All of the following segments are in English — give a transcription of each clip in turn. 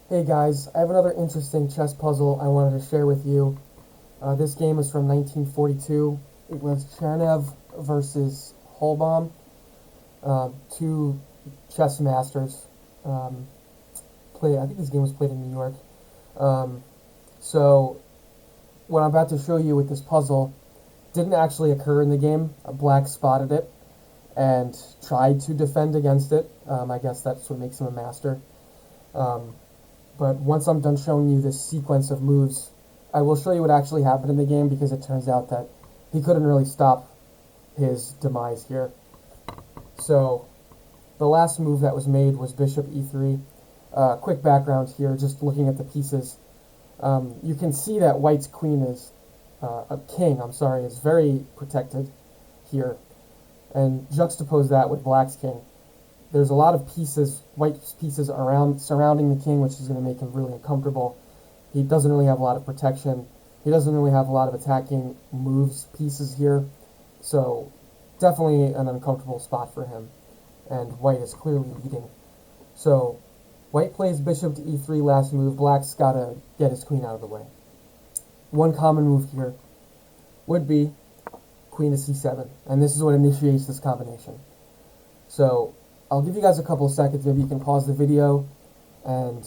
Hey guys, I have another interesting chess puzzle I wanted to share with you. This game is from 1942. It was Chernev versus Hahlbohm, two chess masters. Um, I think this game was played in New York. Um, so, what I'm about to show you with this puzzle didn't actually occur in the game. Black spotted it and tried to defend against it. I guess that's what makes him a master. Um, But once I'm done showing you this sequence of moves, I will show you what actually happened in the game because it turns out that he couldn't really stop his demise here. So the last move that was made was bishop e3. Quick background here, just looking at the pieces. You can see that white's queen is, is very protected here. And juxtapose that with black's king. There's a lot of pieces, white pieces around surrounding the king, which is going to make him really uncomfortable. He doesn't really have a lot of protection. He doesn't really have a lot of attacking moves pieces here. So definitely an uncomfortable spot for him. And white is clearly leading. So white plays bishop to e3 last move. Black's got to get his queen out of the way. One common move here would be queen to c7. And this is what initiates this combination. So I'll give you guys a couple of seconds. Maybe you can pause the video and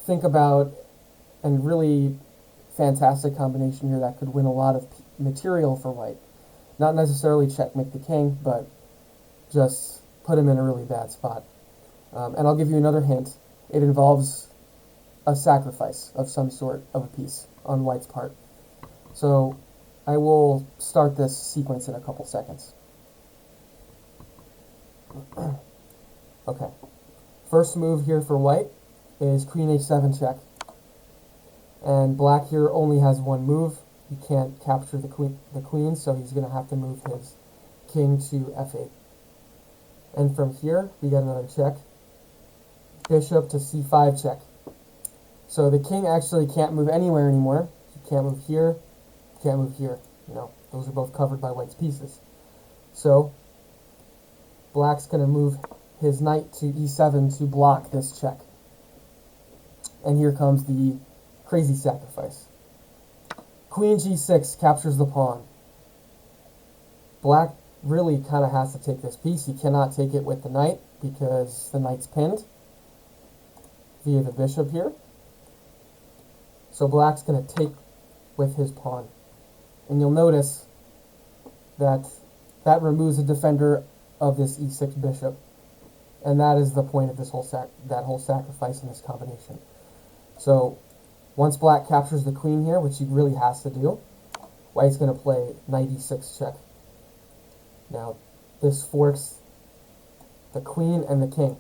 think about a really fantastic combination here that could win a lot of material for white. Not necessarily checkmate the king, but just put him in a really bad spot. And I'll give you another hint. It involves a sacrifice of some sort of a piece on white's part. So I will start this sequence in a couple seconds. Okay. First move here for white is queen h7 check. And black here only has one move. He can't capture the queen, so he's going to have to move his king to f8. And from here, we get another check. Bishop to c5 check. So the king actually can't move anywhere anymore. He can't move here, can't move here. Those are both covered by white's pieces. So black's going to move his knight to e7 to block this check. And here comes the crazy sacrifice. Queen g6 captures the pawn. Black really kind of has to take this piece. He cannot take it with the knight because the knight's pinned via the bishop here. So black's going to take with his pawn. And you'll notice that that removes a defender of this e6 bishop. And that is the point of this whole sacrifice in this combination. So once black captures the queen here, which he really has to do, white's going to play knight e6 check. Now this forks the queen and the king.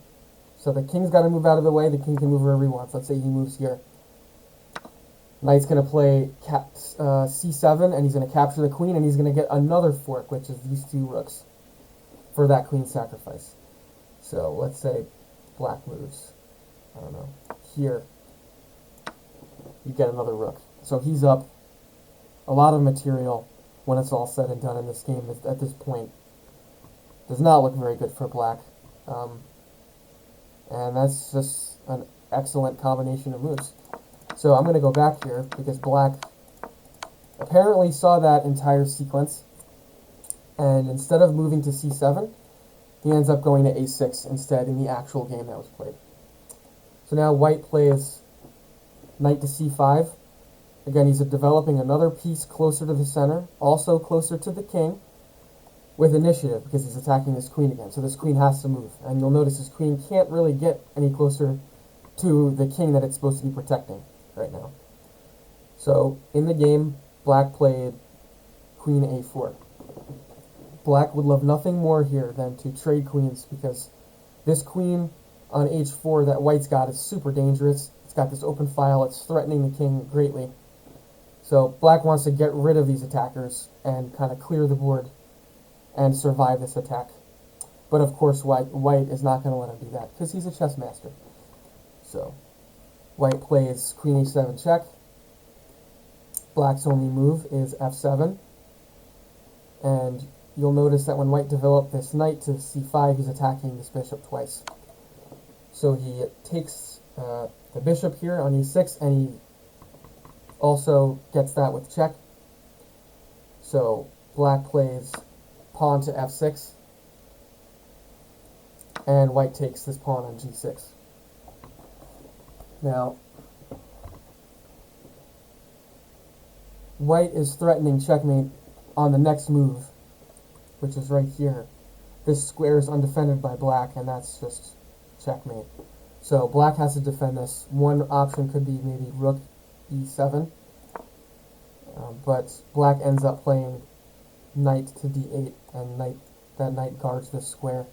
So the king's got to move out of the way. The king can move wherever he wants. Let's say he moves here. Knight's going to play c7, and he's going to capture the queen, and he's going to get another fork, which is these two rooks, for that queen sacrifice. So let's say black moves, I don't know, here. You get another rook. So he's up a lot of material when it's all said and done in this game at this point. Does not look very good for black. And that's just an excellent combination of moves. So I'm going to go back here because black apparently saw that entire sequence. And instead of moving to c7, he ends up going to a6 instead in the actual game that was played. So now white plays knight to c5. Again, he's developing another piece closer to the center, also closer to the king, with initiative because he's attacking this queen again. So this queen has to move. And you'll notice this queen can't really get any closer to the king that it's supposed to be protecting right now. So in the game, black played queen a4. Black would love nothing more here than to trade queens because this queen on h4 that white's got is super dangerous. It's got this open file. It's threatening the king greatly. So black wants to get rid of these attackers and kind of clear the board and survive this attack. But of course white is not going to let him do that because he's a chess master. So white plays queen h7 check. Black's only move is f7. And you'll notice that when white developed this knight to c5, he's attacking this bishop twice. So he takes the bishop here on e6, and he also gets that with check. So black plays pawn to f6, and white takes this pawn on g6. Now, white is threatening checkmate on the next move, which is right here. This square is undefended by black, and that's just checkmate. So black has to defend this. One option could be maybe rook e7, but black ends up playing knight to d8, and that knight guards this square.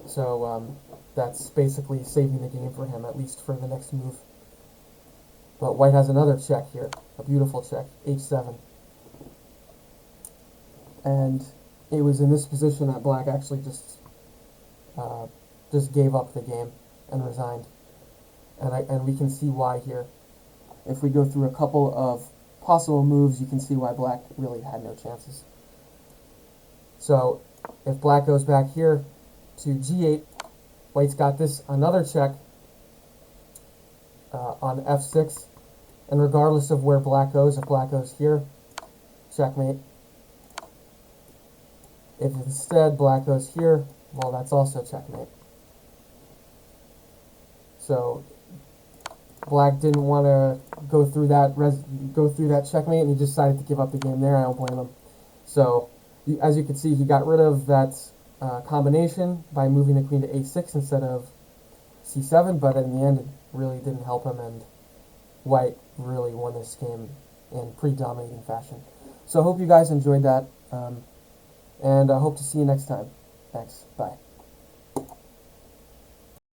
So that's basically saving the game for him, at least for the next move. But white has another check here, a beautiful check, h7. And it was in this position that black actually just gave up the game and resigned. And we can see why here. If we go through a couple of possible moves, you can see why black really had no chances. So if black goes back here to g8, white's got this another check on f6, and regardless of where black goes, if black goes here, checkmate. If instead black goes here, well, that's also checkmate. So black didn't want to go through that checkmate, and he decided to give up the game there. I don't blame him. So as you can see, he got rid of that combination by moving the queen to a6 instead of c7, but in the end it really didn't help him, and white really won this game in pretty dominating fashion. So I hope you guys enjoyed that, and I hope to see you next time. Thanks. Bye.